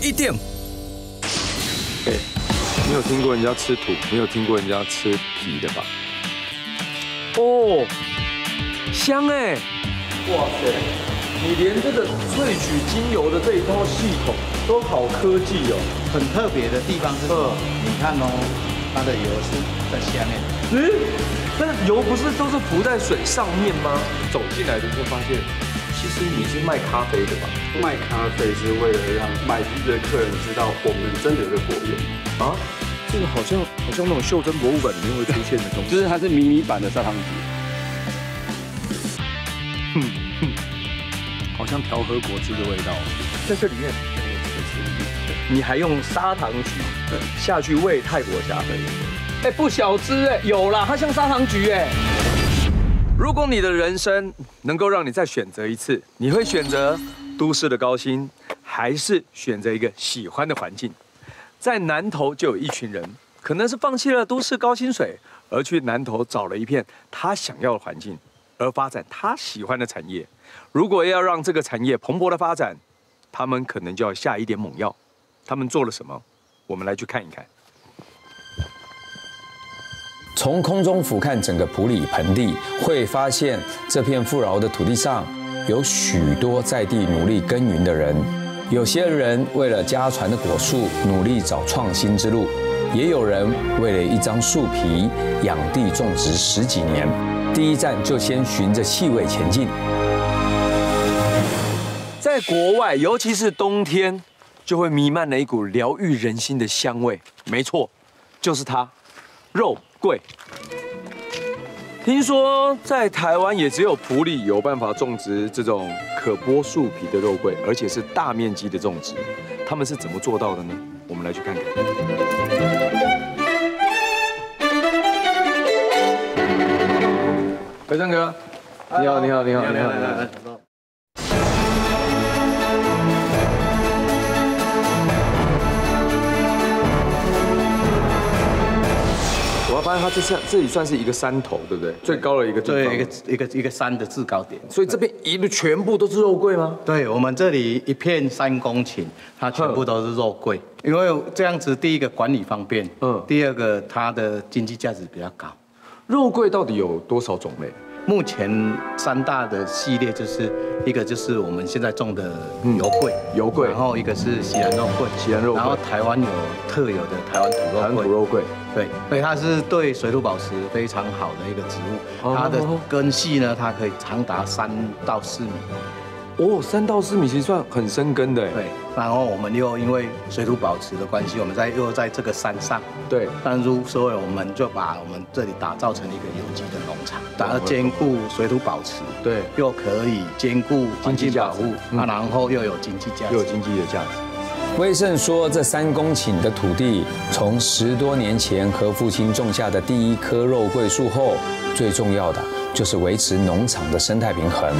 一点。没有听过人家吃土，没有听过人家吃皮的吧？哦，香哎！哇塞，你连这个萃取精油的这一套系统都好科技哦。很特别的地方是，你看哦，它的油是在下面。那油不是都是浮在水上面吗？走进来的时候发现，其实你是卖咖啡的吧？卖咖啡是为了让买啤的客人知道我们真的有个果园啊。这个好像那种袖珍博物馆里面会出现的东西，就是它是迷你版的砂糖橘。好像调和果汁的味道，在这里面，你还用砂糖橘下去喂泰国虾，哎，不小只哎，有啦，它像砂糖橘哎。如果你的人生能够让你再选择一次，你会选择都市的高薪，还是选择一个喜欢的环境？在南投就有一群人，可能是放弃了都市高薪水，而去南投找了一片他想要的环境，而发展他喜欢的产业。如果要让这个产业蓬勃的发展，他们可能就要下一点猛药。他们做了什么？我们来去看一看。从空中俯瞰整个埔里盆地，会发现这片富饶的土地上有许多在地努力耕耘的人。有些人为了家传的果树努力找创新之路，也有人为了一张树皮养地种植10几年。第一站就先循着气味前进。在国外，尤其是冬天，就会弥漫了一股疗愈人心的香味。没错，就是它，肉桂。听说在台湾也只有埔里有办法种植这种可剥树皮的肉桂，而且是大面积的种植。他们是怎么做到的呢？我们来去看看。北山哥，你好，你好，你好，你好，来。我发现它这里算是一个山头，对不对？最高的一个地方，对，一个山的制高点。所以这边一路全部都是肉桂吗？对，我们这里一片3公顷，它全部都是肉桂，因为这样子，第一个管理方便，第二个它的经济价值比较高。肉桂到底有多少种类？目前3大的系列就是一个就是我们现在种的油桂，然后一个是锡兰肉桂，然后台湾有特有的台湾土肉桂，对，所以它是对水土保持非常好的一个植物。它的根系呢，它可以长达3到4米。哦，3到4米其实算很深根的。对，然后我们又因为水土保持的关系，我们又在这个山上。对，所以我们就把我们这里打造成一个有机的农场，然后兼顾水土保持，对，又可以兼顾经济保护，然后又有经济价值，又有经济的价值。威盛说，这3公顷的土地，从10多年前何父亲种下的第一棵肉桂树后，最重要的就是维持农场的生态平衡。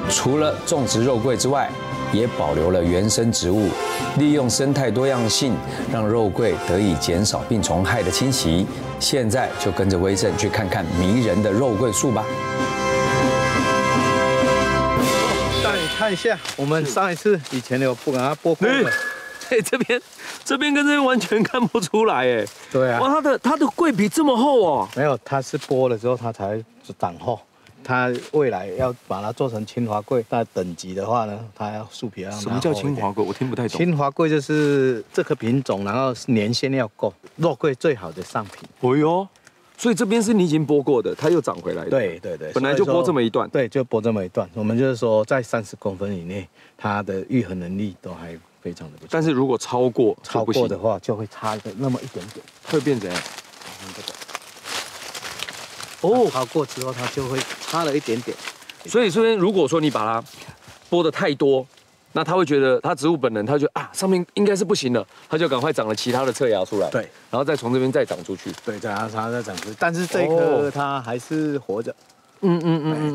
除了种植肉桂之外，也保留了原生植物，利用生态多样性，让肉桂得以减少病虫害的侵袭。现在就跟着威盛去看看迷人的肉桂树吧。带你看一下，我们上一次以前有把它剥过的。哎，这边跟这边完全看不出来哎。对啊。哇，它的桂皮这么厚哦。没有，它是剥了之后它才长厚。它未来要把它做成清华桂，那等级的话呢，它要树皮要让它厚一点。什么叫清华桂？我听不太懂。清华桂就是这颗品种，然后年限要够，肉桂最好的上品。哦哟，所以这边是你已经剥过的，它又长回来的。对，本来就剥这么一段。对，就剥这么一段。我们就是说，在30公分以内，它的愈合能力都还非常的不错。但是如果超过的话，就会差那么一点点。会变怎样？哦，超过之后它就会差了一点点。所以如果说你把它剥得太多，那他会觉得它植物本能，他就上面应该是不行了，他就赶快长了其他的侧芽出来。对，然后再从这边再长出去。对，它再长出去，但是这一颗它还是活着。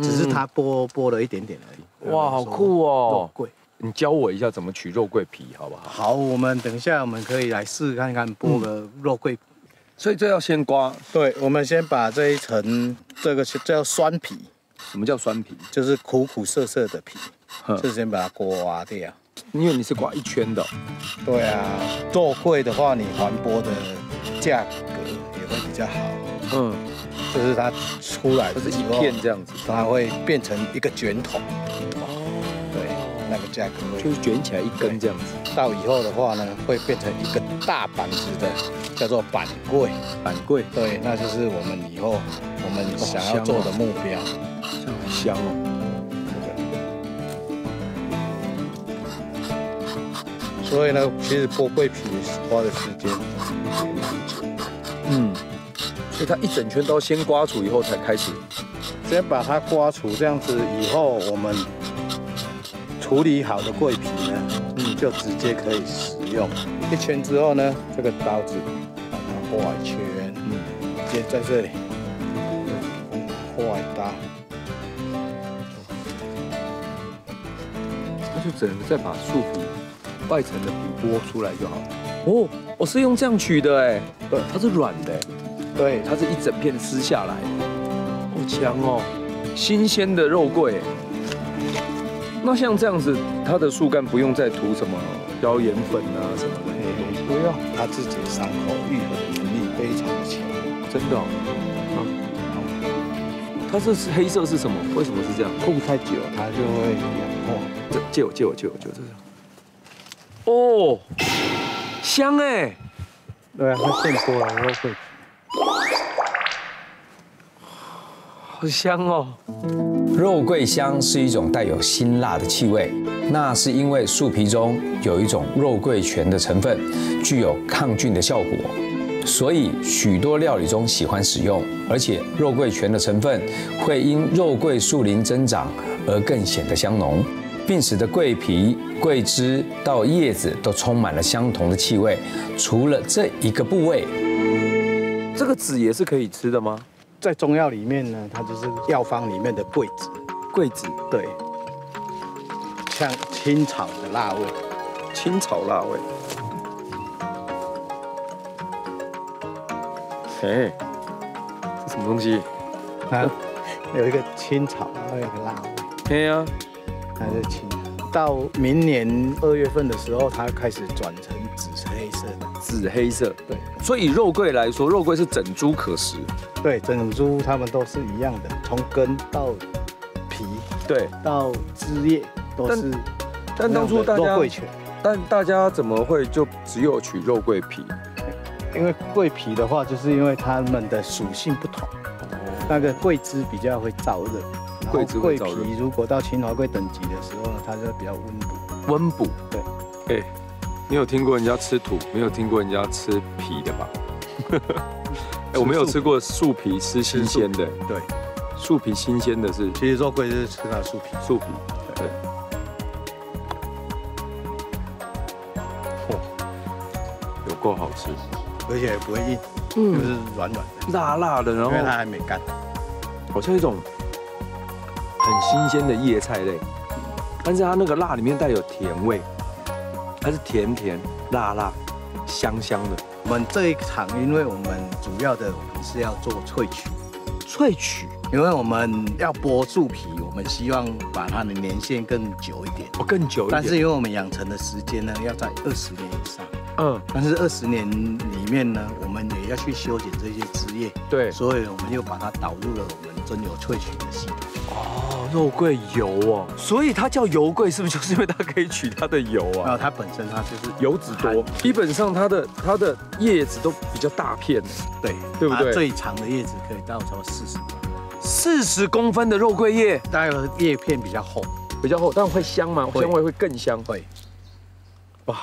只是它剥了一点点而已。哇，好酷哦！肉桂，你教我一下怎么取肉桂皮，好不好？好，我们等一下我们可以来试看看剥个肉桂。所以这要先刮。对，我们先把这一层，这个叫酸皮。什么叫酸皮？就是苦涩涩的皮，就先把它刮掉。因为你是刮一圈的。对啊，肉桂的话，你环剥的价格也会比较好。嗯，就是它出来就是一片这样子，它会变成一个卷筒。对，那个价格会就是卷起来一根这样子。到以后的话呢，会变成一个大板子的，叫做板桂。板桂，对，那就是我们以后我们想要做的目标。很香哦。所以呢，其实剥桂皮花的时间，所以它一整圈都先刮除以后才开始，先把它刮除，这样子以后我们处理好的桂皮呢，就直接可以使用。一圈之后呢，这个刀子把它画一圈，直接在这里画一刀，那就只能再把树皮外层的皮剥出来就好了。哦，我是用这样取的哎，对，它是软的哎，对，它是一整片撕下来，好强哦，新鲜的肉桂。那像这样子，它的树干不用再涂什么椒盐粉啊什么的，不用，它自己伤口愈合的能力非常的强，真的哦。它这是黑色是什么？为什么是这样？烘太久它就会氧化。借我，这个。哦，香哎！对啊，它现剥了肉桂，好香哦。肉桂香是一种带有辛辣的气味，那是因为树皮中有一种肉桂醛的成分，具有抗菌的效果，所以许多料理中喜欢使用。而且肉桂醛的成分会因肉桂树林增长而更显得香浓，并使得桂皮、桂枝到叶子都充满了相同的气味。除了这一个部位，这个籽也是可以吃的吗？在中药里面呢，它就是药方里面的桂子。桂子，对，像青草的辣味。青草辣味。哎，这什么东西？啊，有一个青草，还有一个辣味。对呀，它是青。到明年2月份的时候，它开始转成紫黑色的。紫黑色，对。所以以肉桂来说，肉桂是整株可食。对，整株它们都是一样的，从根到皮，对，到枝叶都是。但当初大家肉桂醛，但大家怎么会就只有取肉桂皮？因为桂皮的话，就是因为它们的属性不同。那个桂枝比较会燥热，桂皮如果到青华桂等级的时候，它就比较温补。温补，对。哎，你有听过人家吃土，没有听过人家吃皮的吧？哎，我没有吃过树皮吃新鲜的。对，树皮新鲜的是，其实肉桂就是吃它树皮。树皮，对。有够好吃，而且也不会硬，就是软软的、辣辣的，然后因为它还没干，好像一种很新鲜的叶菜类，但是它那个辣里面带有甜味，它是甜甜辣辣、香香的。我们这一场，因为我们主要的我们是要做萃取，因为我们要剥树皮，我们希望把它的年限更久一点，更久一点。但是因为我们养成的时间呢，要在20年以上。但是20年里面呢，我们也要去修剪这些枝叶，对，所以我们又把它导入了我们真油萃取的系统。哦，肉桂油哦，所以它叫油桂，是不是就是因为它可以取它的油啊？它本身它就是油脂多，基本上它的叶子都比较大片，对不对？最长的叶子可以到超过40公分的肉桂叶，大概叶片比较厚，但会香吗？香味会更香，会。哇！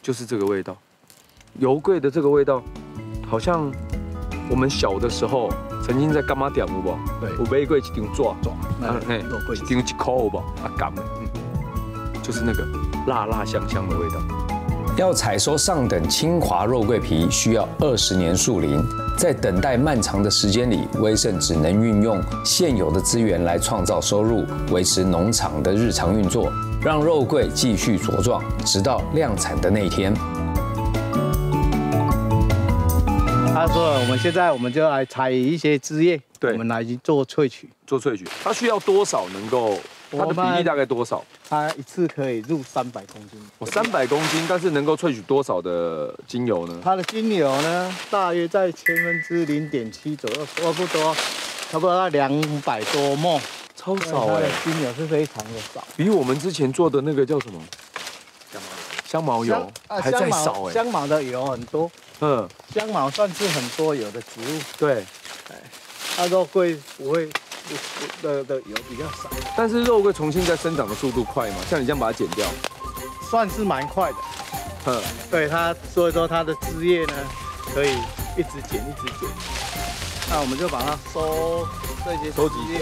就是这个味道，油桂的这个味道，好像我们小的时候曾经在干妈店有无？对，有买过一张纸，肉桂一张1块有无？干的，就是那个辣辣香香的味道。要采收上等清华肉桂皮，需要20年树林，在等待漫长的时间里，威盛只能运用现有的资源来创造收入，维持农场的日常运作，让肉桂继续茁壮，直到量产的那一天。他说：“我们就来采一些枝叶，对，我们来做萃取。它需要多少能够它的比例大概多少？它一次可以入300公斤。300公斤，但是能够萃取多少的精油呢？它的精油呢，大约在0.7%左右，差不多到200多沫。超少哎，精油是非常的少，比我们之前做的那个叫什么香茅油还在少哎。香茅的油很多，香茅算是很多油的植物。对，它肉桂不会的油比较少。但是肉桂重新再生长的速度快嘛？像你这样把它剪掉，算是蛮快的。对它，所以说它的枝叶呢，可以一直剪。那我们就把它收这些收集叶。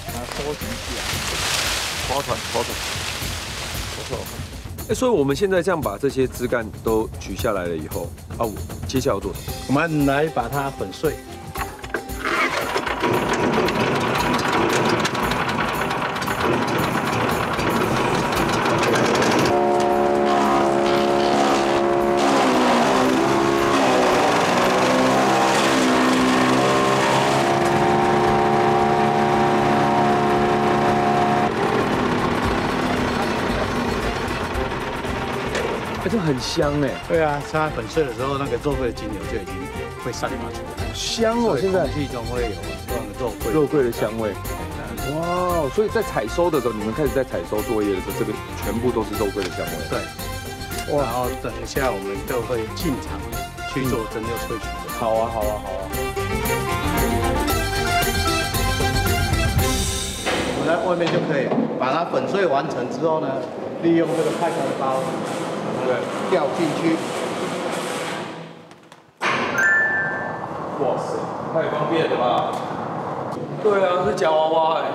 把它收集起来，划团。所以我们现在这样把这些枝干都取下来了以后，接下来要做什么？我们来把它粉碎。这很香哎。对啊，它粉碎的时候，那个肉桂的精油就已经会散发出来。香哦，现在空气中会有那个肉桂的香味。哇，所以在采收的时候，你们开始在采收作业的时候，这个全部都是肉桂的香味。对。然后等一下我们就会进场去做蒸馏萃取。好啊。我们在外面就可以把它粉碎完成之后呢，利用这个快餐包。掉进去，哇塞，太方便了吧？对啊，是夹娃娃哎。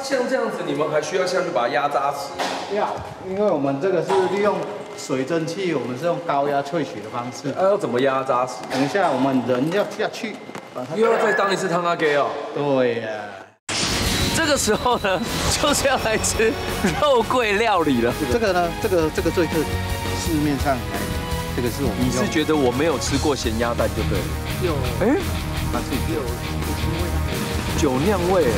像这样子，你们还需要下去把它压扎实？要，因为我们这个是利用水蒸气，我们是用高压萃取的方式。要怎么压扎实？等一下我们人要下去，把它又要再当一次汤阿给哦。对呀。这个时候呢，就是要来吃肉桂料理了。这个呢，这个最特别，市面上来的这个是我们。你是觉得我没有吃过咸鸭蛋就对了？有，它是有酒酿味，对。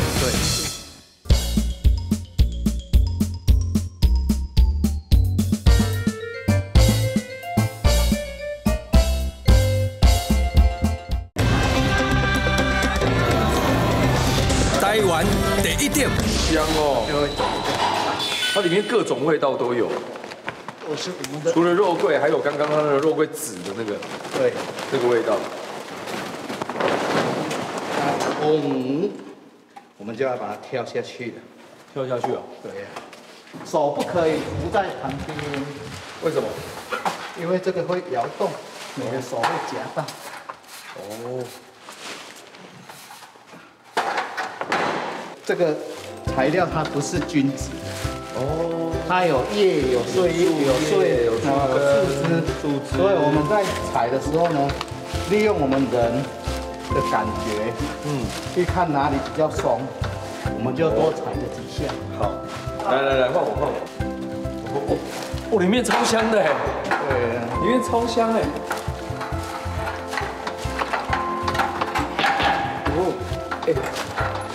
台湾第一点，香哦！它里面各种味道都有。是我们的，除了肉桂，还有刚刚它的肉桂籽的那个，对，这个味道。我们就要把它跳下去了。跳下去啊？对呀。手不可以扶在旁边。为什么？因为这个会摇动，你的手会夹到。哦。这个材料它不是均质，它有叶、有碎叶、有树枝，所以我们在采的时候呢，利用我们人的感觉，去看哪里比较松，我们就多采个几下。好，来，换我。里面超香的哎，对，里面超香哎。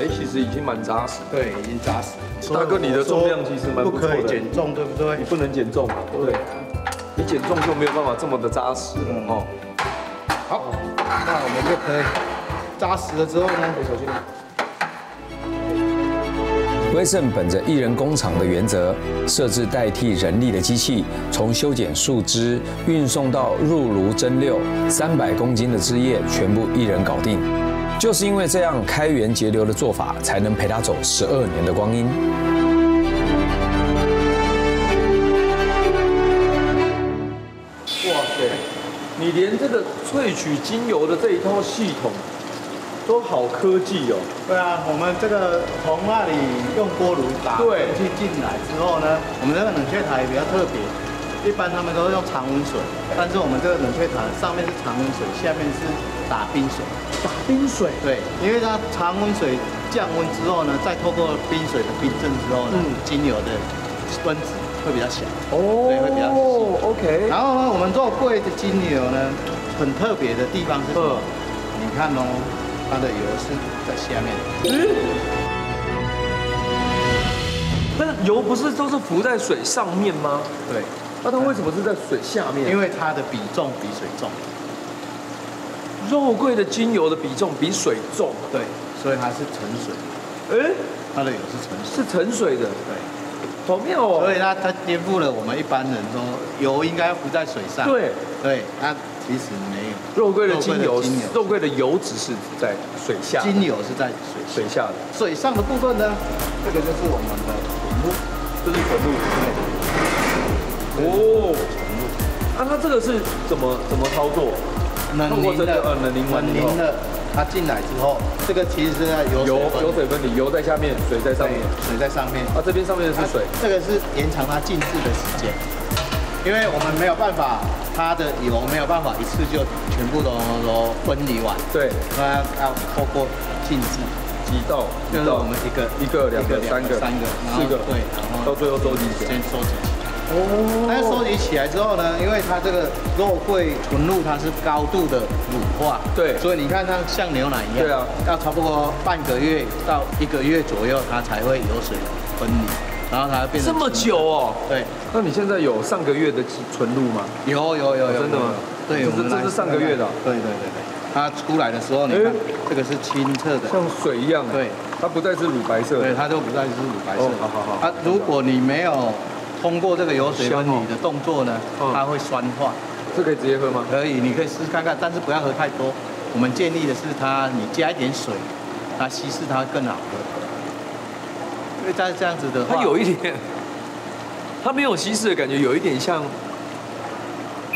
其实已经蛮扎实。对，已经扎实。大哥，你的重量其实蛮不错的。不可以减重，对不对？你不能减重，对。你减重就没有办法这么的扎实了哦。好，那我们就可以扎实了之后呢，小心。威盛本着一人工厂的原则，设置代替人力的机器，从修剪树枝运送到入炉蒸馏，300公斤的枝叶全部一人搞定。就是因为这样开源节流的做法，才能陪他走12年的光阴。哇塞，你连这个萃取精油的这一套系统都好科技哦。对啊，我们这个从那里用锅炉打空气进来之后呢，我们这个冷却塔也比较特别。一般他们都用常温水，但是我们这个冷却塔上面是常温水，下面是打冰水。打冰水？对，因为它常温水降温之后呢，再透过冰水的冰镇之后呢，精油的分子会比较小。对，会比较细。OK。然后呢，我们肉桂的精油呢，很特别的地方是什么？你看哦，它的油是在下面。油不是都是浮在水上面吗？对，那它为什么是在水下面？因为它的比重比水重。肉桂的精油的比重比水重，对，所以它是沉水。哎，它的油是沉水。是沉水的，对，好妙哦。所以它颠覆了我们一般人说油应该要浮在水上。对，对，它其实没有。肉桂的精油，肉桂的油脂是在水下，精油是在水下的。水上的部分呢，这个就是我们的纯露，这是纯露。哦，啊，它这个是怎么操作？冷凝的，冷凝的，它进来之后，这个其实是在油水分离，油在下面，水在上面，水在上面。啊，这边上面的是水，这个是延长它静置的时间，因为我们没有办法，它的油没有办法一次就全部都分离完，对，它要透过静置。几道，就是我们一个、2个、3个、4个，对，然后到最后收集起来，先收集起来。哦，但是收集起来之后呢，因为它这个肉桂纯露它是高度的乳化，对，所以你看它像牛奶一样，对啊，要差不多半个月到1个月左右，它才会有水分离，然后它会变成这么久哦。对，那你现在有上个月的纯露吗？有，真的吗？对，这是上个月的。对。它出来的时候，你看这个是清澈的，像水一样。对，它不再是乳白色。对，它就不再是乳白色。好。啊，如果你没有通过这个油水分离的动作呢，它会酸化。这可以直接喝吗？可以，你可以试试看看，但是不要喝太多。我们建议的是你加一点水，它稀释它会更好喝。因为在这样子的话，它有一点，它没有稀释的感觉，有一点像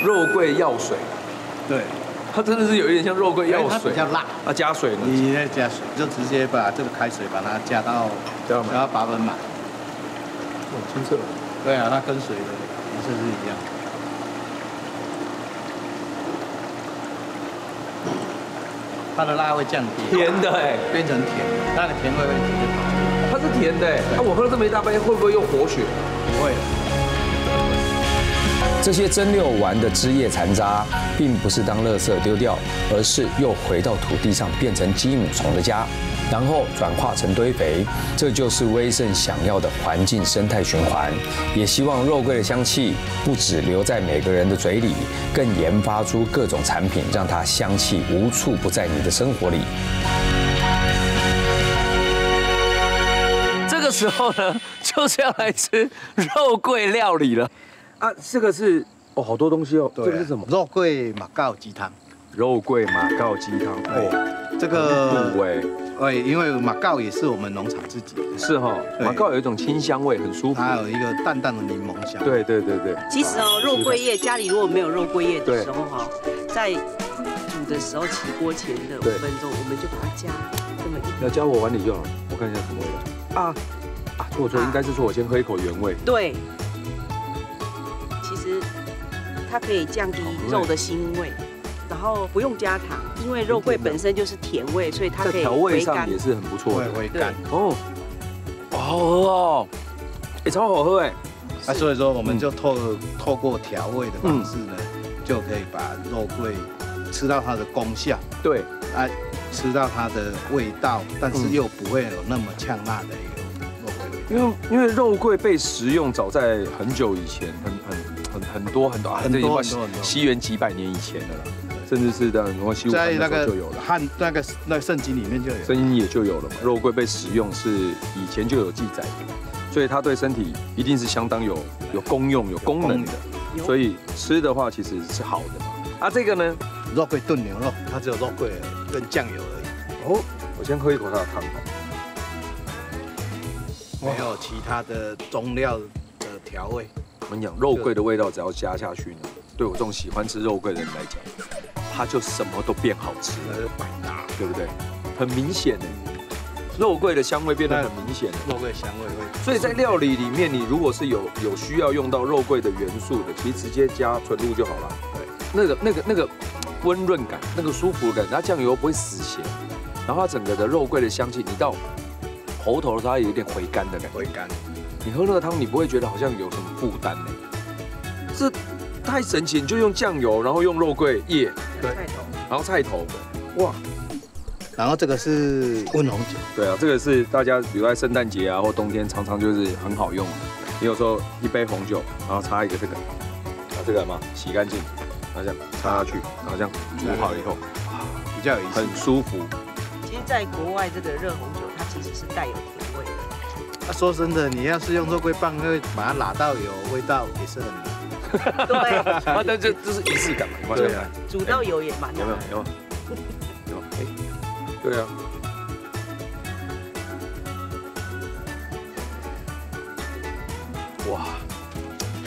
肉桂药水。对。它真的是有一点像肉桂药水，它比较辣。啊，加水呢？你再加水，就直接把这个开水把它加到8分满。哦，清澈。对啊，它跟水的颜色是一样。它的辣会降低。甜的哎，变成甜，它的甜味会直接跑出来。它是甜的哎，那我喝了这么一大杯，会不会又活血？不会。这些蒸馏完的枝叶残渣，并不是当垃圾丢掉，而是又回到土地上，变成鸡母虫的家，然后转化成堆肥。这就是威盛想要的环境生态循环。也希望肉桂的香气不只留在每个人的嘴里，更研发出各种产品，让它香气无处不在你的生活里。这个时候呢，就是要来吃肉桂料理了。啊，这个是好多东西哦。这个是什么？肉桂马告鸡汤。肉桂马告鸡汤。哦，这个因为马告也是我们农场自己的。是哈，马告有一种清香味，很舒服。它有一个淡淡的柠檬香。对。其实肉桂叶家里如果没有肉桂叶的时候在煮的时候起锅前的5分钟，我们就把它加这么一。要加我碗里就好了。我看一下什么味道。啊，错，应该是说我先喝一口原味。对。其实它可以降低肉的腥味，然后不用加糖，因为肉桂本身就是甜味，所以它可以调味上也是很不错的。回甘哦，好好喝哦，超好喝哎。所以说我们就透过调味的方式呢，就可以把肉桂吃到它的功效。对，吃到它的味道，但是又不会有那么呛辣的一个肉桂味道。因为肉桂被食用早在很久以前，很多西元几百年以前的了，甚至是在西武汉的时候就有了，那个圣经里面就有，圣经也就有了嘛。肉桂被食用是以前就有记载的，所以它对身体一定是相当有功用、有功能的，所以吃的话其实是好的嘛。这个呢，肉桂炖牛肉，它只有肉桂跟酱油而已。哦，我先喝一口它的汤吧。没有其他的中料的调味。我跟你讲，肉桂的味道只要加下去呢，对我这种喜欢吃肉桂的人来讲，它就什么都变好吃了，百搭，对不对？很明显的，肉桂的香味变得很明显。肉桂香味会，所以在料理里面，你如果是有需要用到肉桂的元素的，其实直接加纯露就好了。对，那个温润感，那个舒服感，它酱油不会死咸，然后它整个的肉桂的香气，你到喉头的时候它有点回甘的感觉。回甘。你喝那个汤，你不会觉得好像有什么负担呢？这太神奇！你就用酱油，然后用肉桂叶，对，然后菜头，哇，然后这个是温红酒。对啊，这个是大家比如在圣诞节啊或冬天常常就是很好用。你有时候一杯红酒，然后插一个这个，把这个嘛洗干净，然后这样插下去，然后这样煮好以后，比较有意思，很舒服。其实，在国外这个热红酒，它其实是带有甜味的。说真的，你要是用肉桂棒，会把它拉到有味道，也是很难。对，啊，但这是仪式感嘛，你放下来，煮到油也蛮难。有没有？哎，对啊。哇，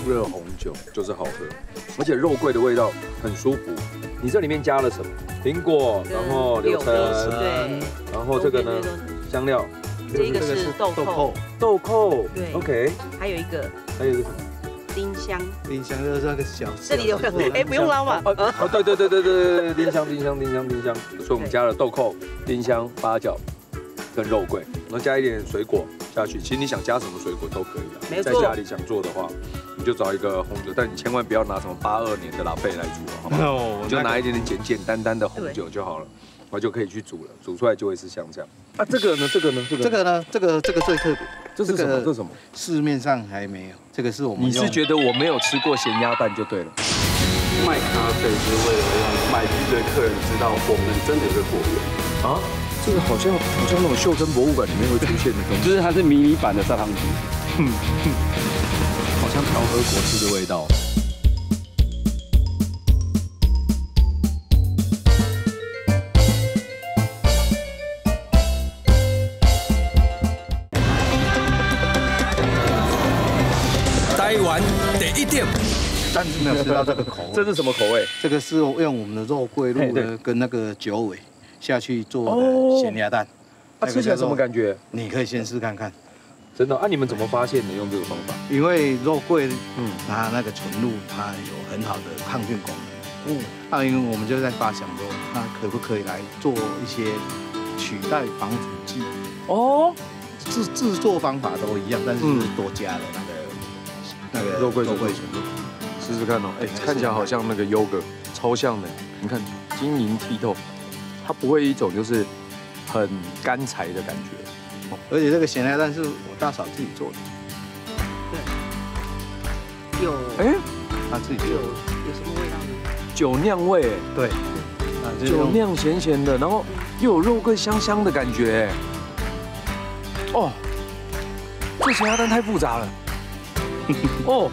热红酒就是好喝，而且肉桂的味道很舒服。你这里面加了什么？苹果，然后柳橙，对，然后这个呢，香料。这个是豆蔻，豆蔻，对 ，OK。还有一个什么？丁香，丁香就是那个小，这里有哎，不用捞嘛。哦，对，丁香。所以我们加了豆蔻、丁香、八角跟肉桂，然后加一点水果下去。其实你想加什么水果都可以的，在家里想做的话，你就找一个红酒，但你千万不要拿什么82年的拉贝来煮，好不好？你就拿一点点简单的红酒就好了。然后就可以去煮了，煮出来就会是像这样。啊，这个呢？这个最特别。这是什么？这是什么？市面上还没有。这个是我们。你是觉得我没有吃过咸鸭蛋就对了。卖咖啡是为了让买橘子的客人知道我们真的有个果园啊。这个好像那种袖珍博物馆里面会出现的东西，就是它是迷你版的砂糖橘。好像调和果汁的味道。台湾第一点，但是没有吃到这个口味。这是什么口味？这个是用我们的肉桂露呢，跟那个酒尾下去做的咸鸭蛋。它吃起来什么感觉？你可以先试看看。真的啊？你们怎么发现的？用这个方法？因为肉桂，它那个纯露，它有很好的抗菌功能。那因为我们就在发想说，它可不可以来做一些取代防腐剂？哦，制作方法都一样，但是多加了那个肉桂纯露，试试看哦。哎，看起来好像那个优格，超像的。你看晶莹剔透，它不会一种就是很干柴的感觉。而且这个咸鸭蛋是我大嫂自己做的。对。有。哎，她自己做的。有什么味道呢？酒酿味。对。酒酿咸咸的，然后又有肉桂香香的感觉。哦，这咸鸭蛋太复杂了。哦，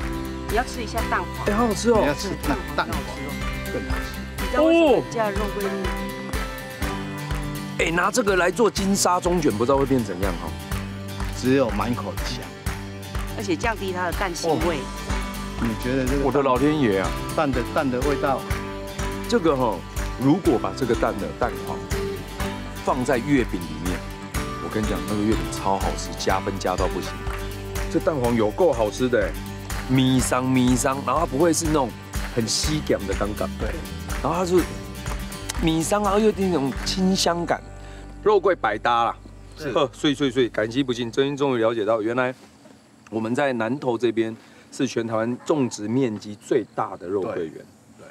你要吃一下蛋黄，哎，好好吃哦。你要吃蛋黄更好吃。你知道为什么加肉桂露？哎，拿这个来做金沙中卷，不知道会变怎样哈。只有满口的香，而且降低它的蛋腥味。你觉得这个？我的老天爷啊！蛋的味道，这个哈，如果把这个蛋的蛋黄放在月饼里面，我跟你讲，那个月饼超好吃，加分加到不行。这蛋黄有够好吃的，米香，然后它不会是那种很稀感的感觉，对，然后它是米香，然后又有那种清香感，肉桂百搭啦，碎，感激不尽。终于了解到，原来我们在南投这边是全台湾种植面积最大的肉桂园，对，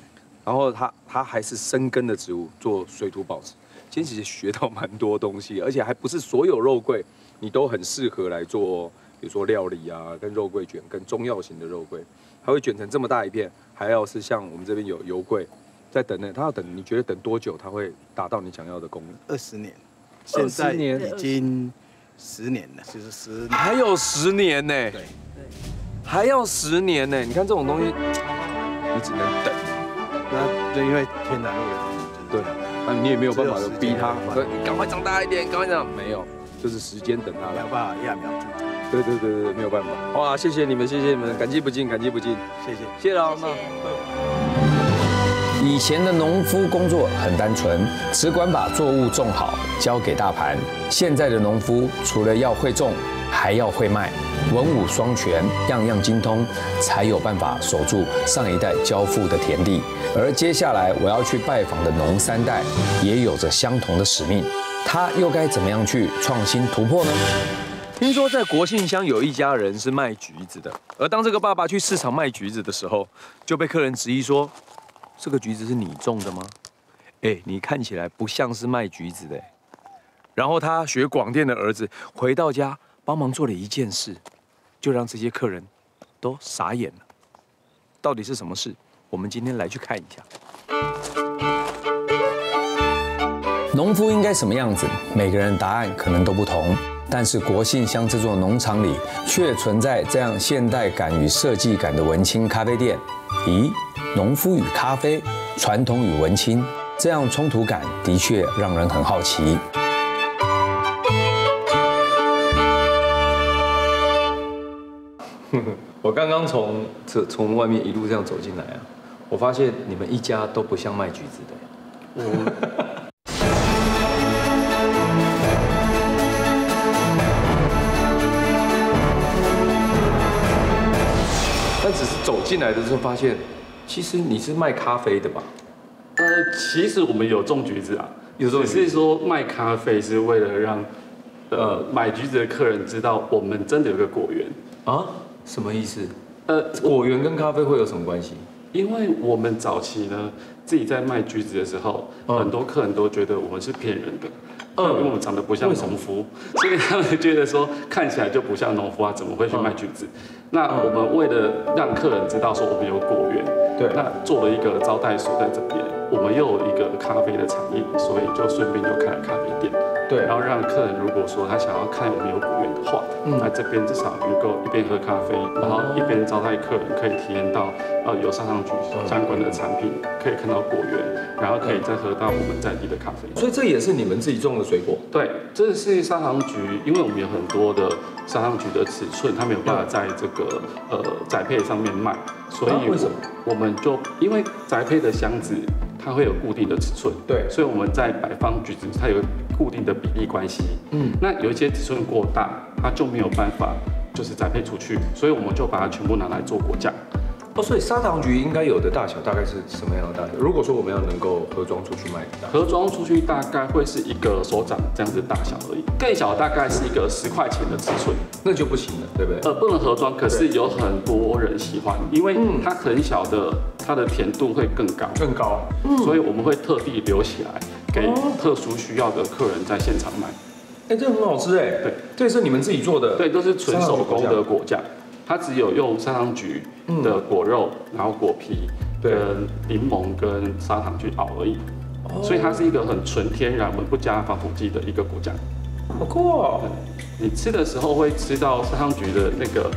然后它还是生根的植物，做水土保持。今天其实学到蛮多东西，而且还不是所有肉桂你都很适合来做。比如说料理啊，跟肉桂卷，跟中药型的肉桂，还会卷成这么大一片，还要是像我们这边有油桂，在等呢，它要等，你觉得等多久它会达到你想要的功能？20年，现在已经10年了，就是10年，还有10年呢，对，还要10年呢。你看这种东西，你只能等，那就因为天然物对，那你也没有办法逼它，说你赶快长大一点，赶快长，没有，就是时间等它来，没有办法揠苗助长。对，没有办法。哇，谢谢你们，感激不尽，谢谢老妈。以前的农夫工作很单纯，只管把作物种好，交给大盘。现在的农夫除了要会种，还要会卖，文武双全，样样精通，才有办法守住上一代交付的田地。而接下来我要去拜访的农3代，也有着相同的使命，他又该怎么样去创新突破呢？听说在国姓乡有一家人是卖橘子的，而当这个爸爸去市场卖橘子的时候，就被客人质疑说：“这个橘子是你种的吗？哎，你看起来不像是卖橘子的。”然后他学广电的儿子回到家帮忙做了一件事，就让这些客人都傻眼了。到底是什么事？我们今天来去看一下。农夫应该什么样子？每个人答案可能都不同。但是国信乡这座农场里却存在这样现代感与设计感的文青咖啡店。咦，农夫与咖啡，传统与文青，这样冲突感的确让人很好奇。我刚刚从外面一路这样走进来啊，我发现你们一家都不像卖橘子的。但只是走进来的时候发现，其实你是卖咖啡的吧？其实我们有种橘子啊，只是说卖咖啡是为了让买橘子的客人知道我们真的有个果园啊？什么意思？果园跟咖啡会有什么关系？因为我们早期呢自己在卖橘子的时候，很多客人都觉得我们是骗人的。因为我们长得不像农夫，所以他们觉得说看起来就不像农夫啊，怎么会去卖橘子？那我们为了让客人知道说我们有果园，对，那做了一个招待所在这边，我们又有一个咖啡的产业，所以就顺便就开了咖啡店，对，然后让客人如果说他想要看我们有果园的话，那这边至少能够一边喝咖啡，然后一边招待客人可以体验到有砂糖橘相关的产品，可以看到果园，然后可以再喝到我们在地的咖啡。所以这也是你们自己种的水果？对，这是砂糖橘，因为我们有很多的砂糖橘的尺寸，它没有办法在这个宅配上面卖，所以为什么我们就因为宅配的箱子它会有固定的尺寸，对，所以我们在摆放橘子它有固定的比例关系，那有一些尺寸过大，它就没有办法就是宅配出去，所以我们就把它全部拿来做果酱。所以砂糖橘应该有的大小大概是什么样的大小？如果说我们要能够盒装出去卖，盒装出去大概会是一个手掌这样子大小而已，更小大概是一个10块钱的尺寸，那就不行了，对不对？不能盒装，可是有很多人喜欢，因为它很小的，它的甜度会更高，所以我们会特地留起来给特殊需要的客人在现场买。哎，这很好吃哎，对，这是你们自己做的，对，都是纯手工的果酱。它只有用砂糖橘的果肉，然后果皮跟柠檬跟砂糖去熬而已，所以它是一个很纯天然，我们不加防腐剂的一个果酱。好酷哦！你吃的时候会吃到砂糖橘的那个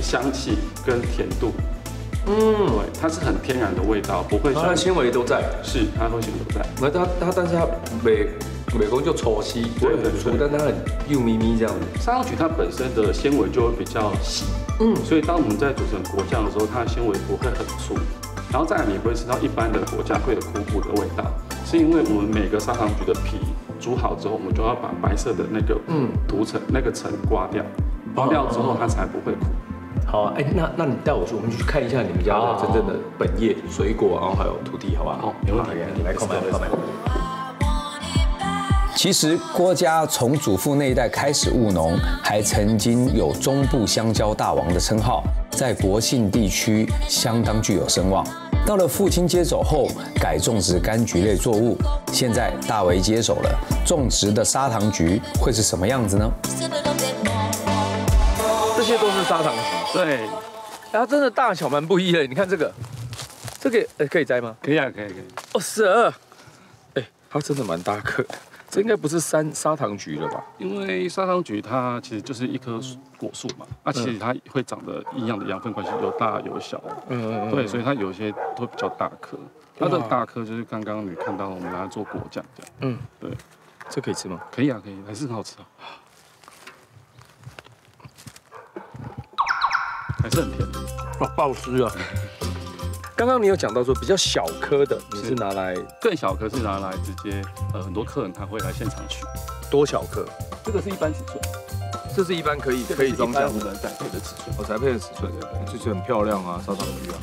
香气跟甜度，对，它是很天然的味道，不会。它的纤维都在，是它会纤维都在。但是它美工就粗细，不会很粗，但它很幼咪咪这样子。砂糖橘它本身的纤维就会比较细，所以当我们在煮成果酱的时候，它的纤维不会很粗。然后再来你不会吃到一般的果酱会有苦苦的味道，是因为我们每个砂糖橘的皮煮好之后，我们就要把白色的那个涂层那个层刮掉，刮掉之后它才不会苦。好啊，哎，那你带我去，我们去看一下你们家的真正的本业水果，然后还有土地，好不好？好，没问题，来购买。其实郭家从祖父那一代开始务农，还曾经有中部香蕉大王的称号，在国信地区相当具有声望。到了父亲接手后，改种植柑橘类作物，现在大为接手了，种植的砂糖橘会是什么样子呢？这些都是砂糖橘，对，它真的大小蛮不一的。你看这个可以摘吗？可以啊，可以。哦，12，哎，它真的蛮大颗。这应该不是砂糖橘了吧？因为砂糖橘它其实就是一棵果树嘛，其实它会长得一样的养分关系，有大有小。对，所以它有些都比较大颗。它的大颗就是刚刚你看到我们拿来做果酱这样。对，这可以吃吗？可以啊，可以，还是很好吃啊，还是很甜的。哇，爆汁啊！刚刚你有讲到说比较小颗的，你是拿来更小颗是拿来直接很多客人他会来现场取。多小颗？这个是一般尺寸，这是一般可以装酱的宅配的尺寸。宅配的尺寸，对，就是很漂亮啊，砂糖橘啊。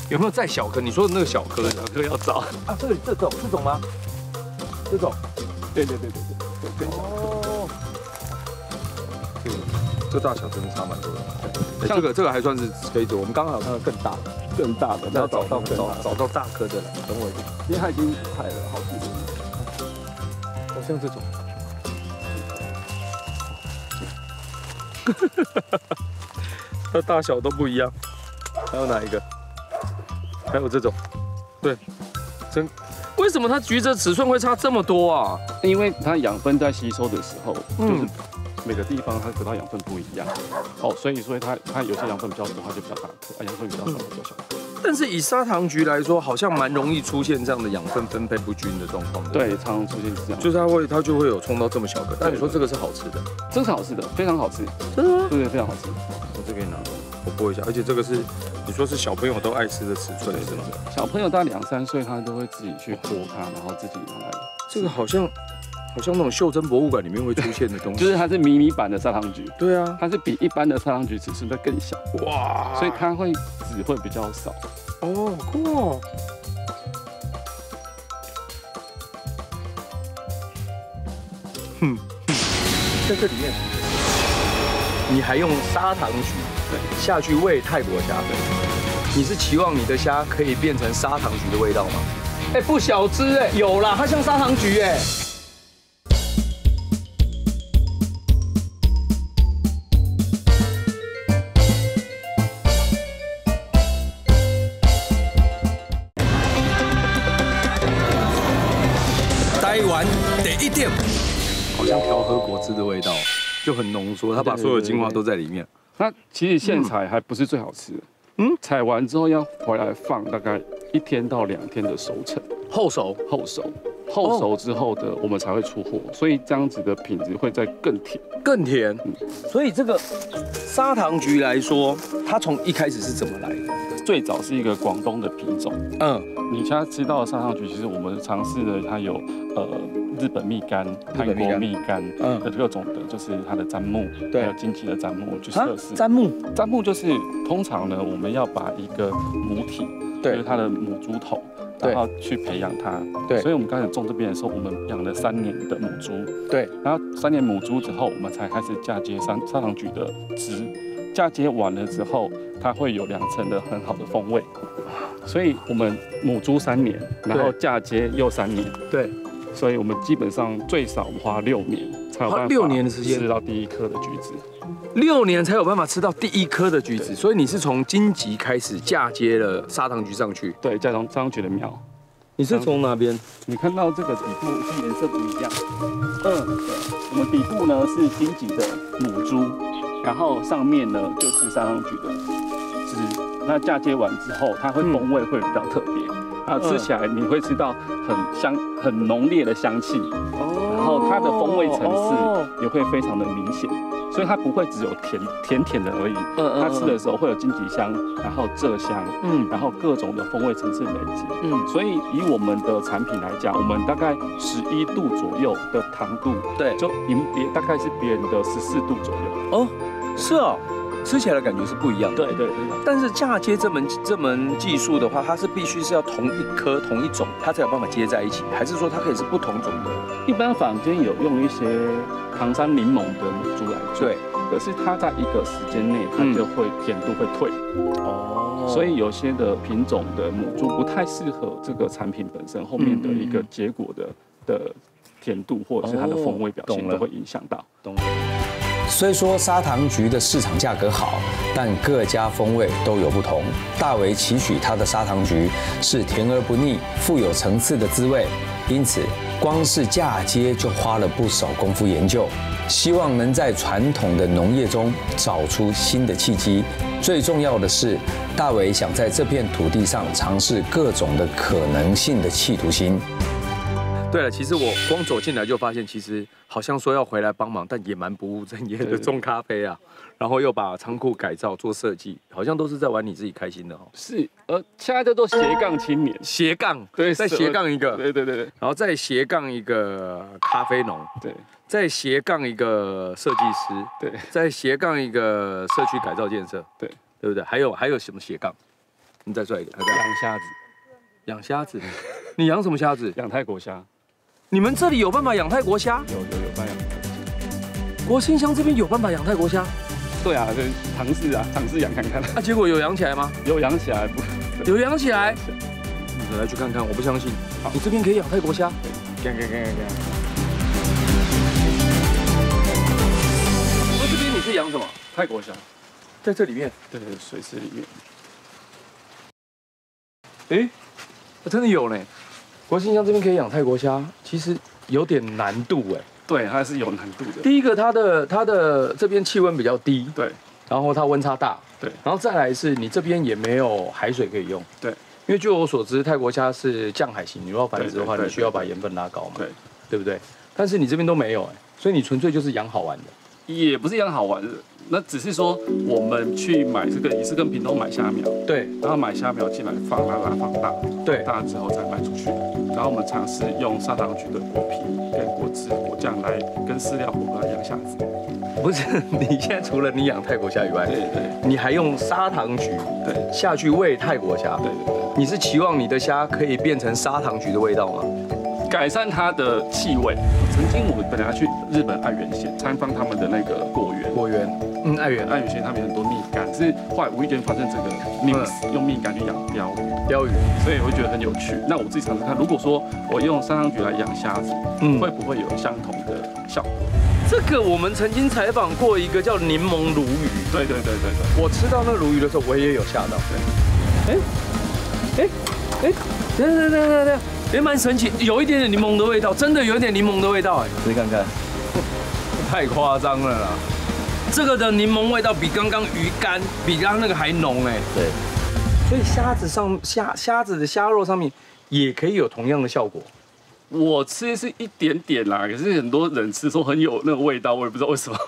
有没有再小颗？你说的那个小颗要找啊？这种吗？这种？对，更小。哦，这大小真的差蛮多的。这个还算是可以做，我们刚好看到更大的，要找到大颗的了。等我一下，因为它已经开了好几年。像这种，它大小都不一样。还有哪一个？还有这种，对，为什么它橘子的尺寸会差这么多啊？因为它养分在吸收的时候，就是每个地方它得到养分不一样，所以它有些养分比较多，它就比较大颗；养分比较少，比较小颗。但是以砂糖橘来说，好像蛮容易出现这样的养分分配不均的状况。对，常常出现这样，就是它就会有冲到这么小颗。但你说这个是好吃的？这是好吃的，非常好吃。真的吗？对，非常好吃。我这给你拿，我拨一下。而且这个是你说是小朋友都爱吃的尺寸是吗？小朋友大概2、3岁，他都会自己去剥它，然后自己拿来。这个好像那种袖珍博物馆里面会出现的东西，就是它是迷你版的砂糖橘。对啊，它是比一般的砂糖橘尺寸再更小。哇！所以它籽会比较少。哦，酷哦。在这里面，你还用砂糖橘下去喂泰国虾，你是期望你的虾可以变成砂糖橘的味道吗？哎，不小只哎，有啦，它像砂糖橘哎。台湾第一点，好像调和果汁的味道，就很浓缩，它把所有精华都在里面。那其实现采还不是最好吃的，采完之后要回来放大概1天到2天的熟成，后熟之后的我们才会出货，所以这样子的品质会再更甜。更甜。所以这个砂糖橘来说，它从一开始是怎么来的？最早是一个广东的品种。你现在吃到的砂糖橘，其实我们尝试的它有日本蜜柑、韩国蜜柑的各种的，就是它的砧木，还有荆棘的砧木去测试。砧木就是通常呢，我们要把一个母体，就是它的母猪头。然后去培养它，对，所以我们刚才种这边的时候，我们养了3年的母猪，对，然后3年母猪之后，我们才开始嫁接砂糖橘的汁，嫁接完了之后，它会有2层的很好的风味，所以我们母猪3年，然后嫁接又3年，对，所以我们基本上最少花6年才有办法6年的时间吃到第1颗的橘子。6年才有办法吃到第1颗的橘子，所以你是从荆棘开始嫁接了砂糖橘上去？对，加上砂糖橘的苗。你是从哪边？你看到这个底部是颜色不一样。对，我们底部呢是荆棘的母猪，然后上面呢就是砂糖橘的汁。那嫁接完之后，它会风味会比较特别，啊，吃起来你会吃到很香、很浓烈的香气，然后它的风味层次也会非常的明显。所以它不会只有甜的而已，它吃的时候会有荆棘香，然后蔗香，然后各种的风味层次累积，所以以我们的产品来讲，我们大概11度左右的糖度，对，就大概是别人的14度左右。哦，是哦，吃起来的感觉是不一样的。对。但是嫁接这门技术的话，它是必须是要同一颗同一种，它才有办法接在一起，还是说它可以是不同种的？一般坊间有用一些糖山柠檬的母猪来做，对，可是它在一个时间内，它就会甜度会退，所以有些的品种的母猪不太适合这个产品本身后面的一个结果的甜度或者是它的风味表现都会影响到。懂了。虽说砂糖橘的市场价格好，但各家风味都有不同。大为期许它的砂糖橘是甜而不腻、富有层次的滋味，因此光是嫁接就花了不少功夫研究，希望能在传统的农业中找出新的契机。最重要的是，大为想在这片土地上尝试各种的可能性的企图心。对了，其实我光走进来就发现，其实好像说要回来帮忙，但也蛮不务正业的种咖啡啊，然后又把仓库改造做设计，好像都是在玩你自己开心的哦。是，现在叫做斜杠青年，斜杠，对，再斜杠一个，对，然后再斜杠一个咖啡农，对，再斜杠一个设计师，对，再斜杠一个社区改造建设，对不对？还有什么斜杠？你再说一个，养虾子，养虾子，你养什么虾子？养泰国虾。你们这里有办法养泰国虾？有办法养泰国虾。国兴乡这边有办法养泰国虾？对啊，就尝试养看看。结果有养起来吗？有养起来，有养起来。你来去看看，我不相信。你这边可以养泰国虾？这边你是养什么？泰国虾，在这里面。对，水池里面。哎，真的有呢。国信乡这边可以养泰国虾，其实有点难度哎。对，它是有难度的。第一个，它的这边气温比较低，对，然后它温差大，对，然后再来是你这边也没有海水可以用，对，因为据我所知，泰国虾是降海型，你如果繁殖的话，你需要把盐分拉高嘛，对，对不对？但是你这边都没有哎，所以你纯粹就是养好玩的。也不是养好玩的，那只是说我们去买这个也是跟屏东买虾苗，对，然后买虾苗进来放，让它放大，对，大之后再卖出去。然后我们尝试用砂糖橘的果皮跟果汁、果酱来跟饲料混合来养虾子。不是，你现在除了你养泰国虾以外，对，你还用砂糖橘对下去喂泰国虾，对，你是期望你的虾可以变成砂糖橘的味道吗？改善它的气味。曾经我们本来要去日本爱媛县参访他们的那个果园，爱媛县他们有很多蜜柑，是后来无意间发现这个 mix 用蜜柑去养鲷鱼，所以我觉得很有趣。那我自己尝试看，如果说我用砂糖橘来养虾子，会不会有相同的效果？这个我们曾经采访过一个叫柠檬鲈鱼，对，我吃到那个鲈鱼的时候，我也有吓到。对，等，也蛮神奇，有一点点柠檬的味道，真的有一点柠檬的味道哎，试看看，太夸张了啦！这个的柠檬味道比刚刚鱼干比刚刚那个还浓哎。对，所以虾子的虾肉上面也可以有同样的效果。我吃是一点点啦，可是很多人吃说很有那个味道，我也不知道为什么。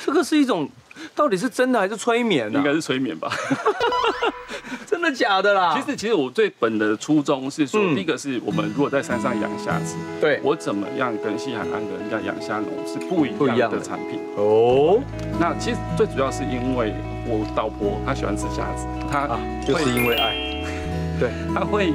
这个是一种，到底是真的还是催眠呢？应该是催眠吧。真的假的啦？其实我最本的初衷是说，第一个是我们如果在山上养虾子，对我怎么样跟西海岸的人家养虾农是不一样的产品哦。那其实最主要是因为我老婆她喜欢吃虾子，她就是因为爱，对，她会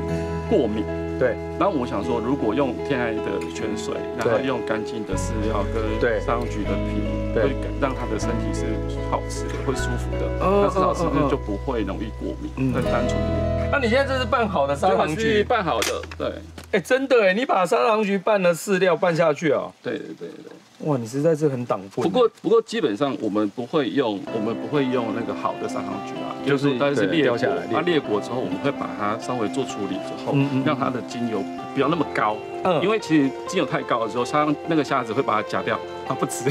过敏。对，然后我想说，如果用天然的泉水，然后用干净的饲料跟砂糖橘的皮，会让它的身体是好吃的，会舒服的，那至少是不是就不会容易过敏？很单纯的。那你现在这是拌好的砂糖橘？拌好的，对。哎，真的哎，你把砂糖橘拌了饲料拌下去啊？对。哇，你实在是很挡混。不过基本上我们不会用那个好的砂糖橘啊，就是但是裂掉下来。它裂果之后，我们会把它稍微做处理之后，让它的精油不要那么高。因为其实精油太高的时候，那个虾子会把它夹掉，它不吃。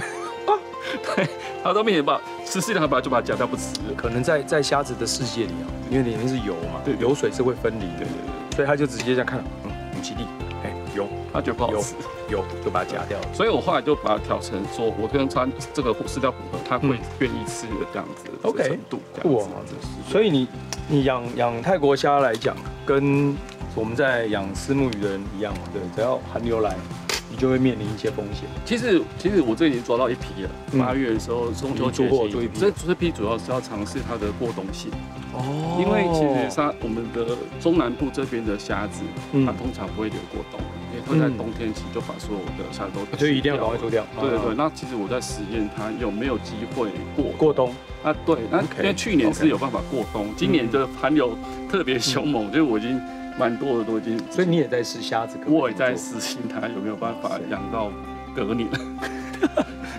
对，它都面前把吃饲料，它就把它夹掉不吃。可能在虾子的世界里啊，因为里面是油嘛，对，油水是会分离的，对，所以它就直接这样看，母鸡粒，油，它觉得不好吃，油就把它夹掉了。所以我后来就把它调成说，我跟它这个饲料混合，它会愿意吃的这样子的程度。哇，所以你养泰国虾来讲，跟我们在养虱目鱼的人一样嘛，对，只要寒流来，你就会面临一些风险。其实我这已经抓到一批了，8月的时候中秋节气，这批主要是要尝试它的过冬性。哦，因为其实我们的中南部这边的虾子，它通常不会留过冬，因为会在冬天期就把所有的虾都，所以一定要赶快脱掉。对。那其实我在实验它有没有机会过冬。啊，对，那因为去年是有办法过冬，今年的寒流特别凶猛，就是我已经蛮多的都已经。所以你也在试虾子，我也在实行它有没有办法养到隔年。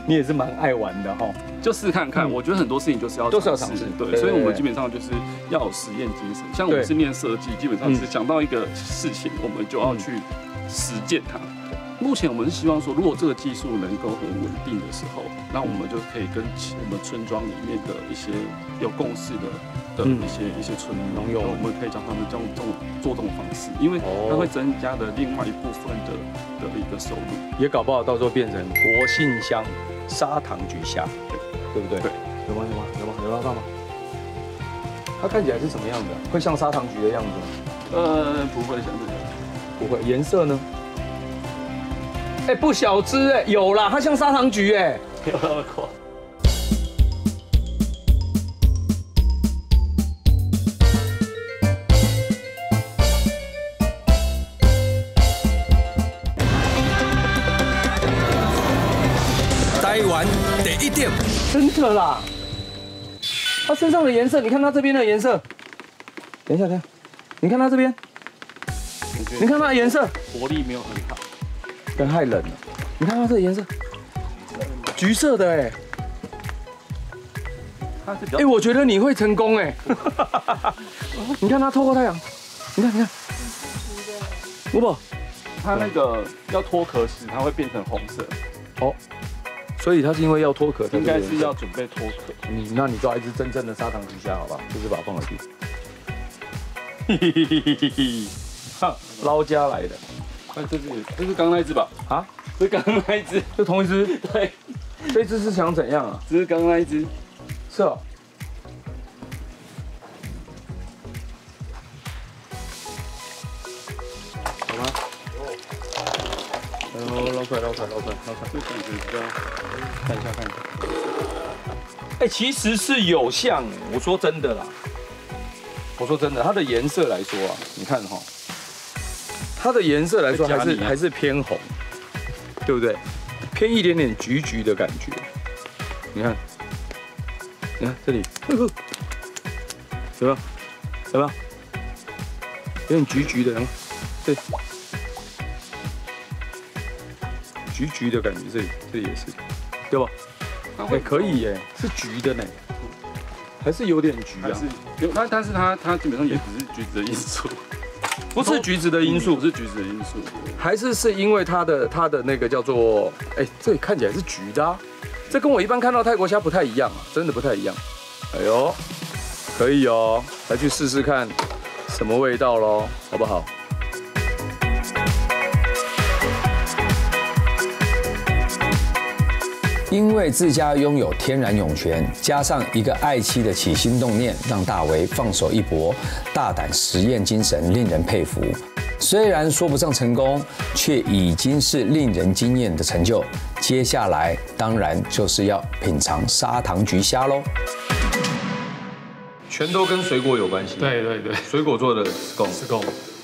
你也是蛮爱玩的哈，就试看看。我觉得很多事情都是要尝试，对，所以我们基本上就是要有实验精神。像我们是念设计，基本上是想到一个事情，我们就要去实践它。目前我们是希望说，如果这个技术能够很稳定的时候，那我们就可以跟我们村庄里面的一些有共识的一些村农友，我们可以教他们做这种方式，因为它会增加了另外一部分的一个收入，也搞不好到时候变成国信乡砂糖橘虾，对不对？对，有吗？有拉到吗？它看起来是什么样的？会像砂糖橘的样子吗？不会像这个，不会。颜色呢？哎，不小只哎，有啦，它像砂糖橘哎，有那么夸。台湾第一点，真的啦，它身上的颜色，你看它这边的颜色，等一下，你看它这边，你看它的颜色，活力没有很好。但太冷了，你看它这个颜色，橘色的哎，它是比较。哎，我觉得你会成功哎。你看它透过太阳，你看，吴宝，它那个要脱壳时，它会变成红色。哦，所以它是因为要脱壳，应该是要准备脱壳。那你抓一只真正的砂糖橘虾，好不好？就是把它放回去。捞家来的。哎，这是刚那一只吧？啊，这刚那一只，这同一只？对，这只是想怎样啊？这是刚那一只。是哦。好吗？然后捞出来。这感觉比较，看一下。哎，其实是有像哎，我说真的啦。我说真的，它的颜色来说啊，你看哈，它的颜色来说还是偏红，对不对？偏一点点橘橘的感觉。你看这里，有没有？有点橘橘的，对，橘橘的感觉，这里也是，对吧？哎，可以耶，是橘的呢。还是有点橘啊，但是它基本上也只是橘子的因素，不是橘子的因素，不是橘子的因素，还是因为它的那个叫做，哎，这里看起来是橘的啊，这跟我一般看到泰国虾不太一样啊，真的不太一样。哎呦，可以哦，来去试试看什么味道咯，好不好？因为自家拥有天然涌泉，加上一个爱妻的起心动念，让大为放手一搏，大胆实验精神令人佩服。虽然说不上成功，却已经是令人惊艳的成就。接下来当然就是要品尝砂糖橘虾喽。全都跟水果有关系。对，水果做的scone，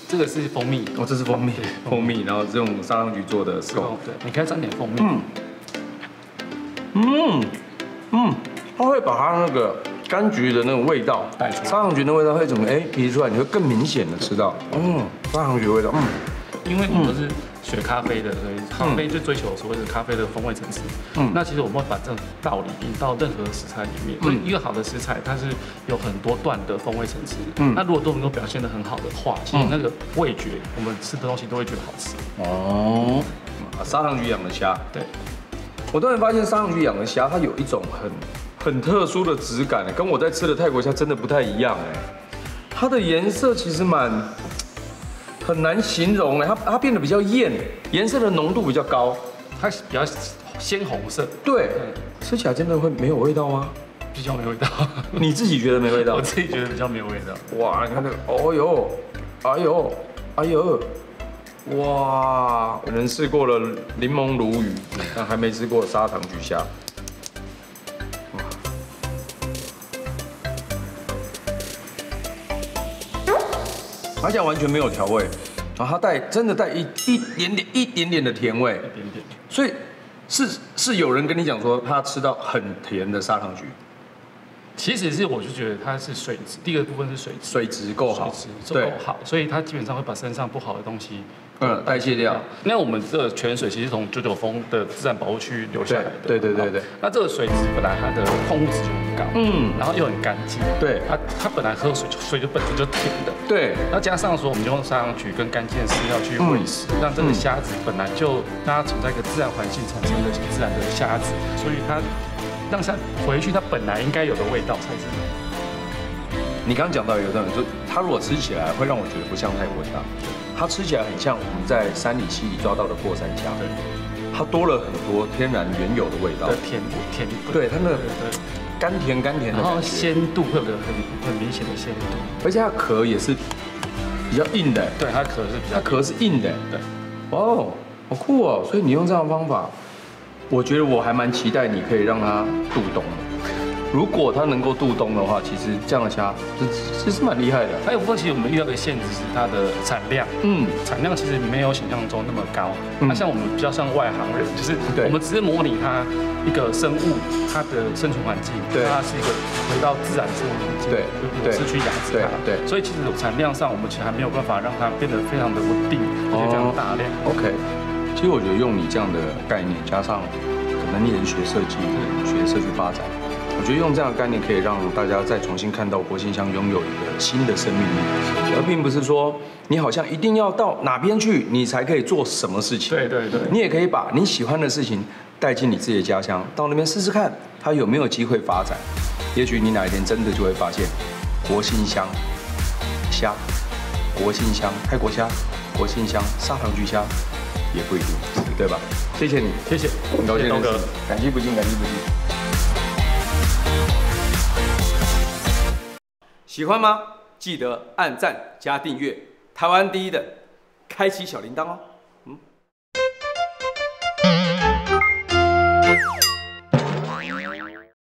这个是蜂蜜。哦，这是蜂蜜，然后是用砂糖橘做的scone。对，你可以沾点蜂蜜。它会把它那个柑橘的那种味道带出来，砂糖橘的味道会怎么提出来，你会更明显的吃到，砂糖橘的味道，因为我们都是学咖啡的，所以咖啡就追求所谓的咖啡的风味层次。那其实我们会把这种道理引到任何食材里面。所以一个好的食材，它是有很多段的风味层次。那如果都能够表现得很好的话，其实那个味觉，我们吃的东西都会觉得好吃。哦，砂糖橘养的虾，对。我突然发现砂糖橘养的虾，它有一种很特殊的质感，跟我在吃的泰国虾真的不太一样哎。它的颜色其实很难形容哎，它变得比较艳，颜色的浓度比较高，它比较鲜红色。对，吃起来真的会没有味道吗？比较没味道。你自己觉得没味道？我自己觉得比较没有味道。哇，你看那个，哎呦。哇，我人试过了柠檬鲈鱼，但还没吃过砂糖橘虾。而且完全没有调味，然后它真的带一点点的甜味，一点点。所以是有人跟你讲说他吃到很甜的砂糖橘。其实是我就觉得它是水质，第一个部分是水质，水质够好，够好，所以它基本上会把身上不好的东西代谢掉。那我们这个泉水其实从99峰的自然保护区流下来的，对。那这个水质本来它的矿物质就很高，然后又很干净，对，它本来喝水就本身就甜的，对，那加上说我们用砂糖橘跟干净的饲料去喂食，让这个虾子本来就让它处在一个自然环境产生的自然的虾子，所以它让它回去它本来应该有的味道才是。你刚刚讲到一个重点，就是它如果吃起来会让我觉得不像泰国虾，它吃起来很像我们在山里溪里抓到的过山虾，它多了很多天然原有的味道，甜，对，它那甘甜的，然后鲜度会有个很明显的鲜度，而且它壳也是比较硬的，对，它壳是硬的，对，哦，好酷哦，所以你用这样的方法，我觉得我还蛮期待你可以让它渡冬。如果它能够渡冬的话，其实这样的虾其实蛮厉害的。还有部分其实我们遇到的限制是它的产量，产量其实没有想象中那么高。那像我们比较像外行人，就是我们只是模拟它一个生物它的生存环境，它是一个回到自然生活环境，对，是去养殖它，对。所以其实产量上我们其实还没有办法让它变得非常的稳定，而且非常大量。OK， 其实我觉得用你这样的概念，加上可能你也是学设计的人，学社区发展。我觉得用这样的概念可以让大家再重新看到国信乡拥有一个新的生命力，而并不是说你好像一定要到哪边去你才可以做什么事情。对对对，你也可以把你喜欢的事情带进你自己的家乡，到那边试试看，它有没有机会发展。也许你哪一天真的就会发现，国信乡虾、国信乡泰国虾、国信乡砂糖橘虾，也不一定，对吧？谢谢你，谢谢，很高兴认识东哥，感激不尽，感激不尽。喜欢吗？记得按赞加订阅，台湾第一的，开启小铃铛哦。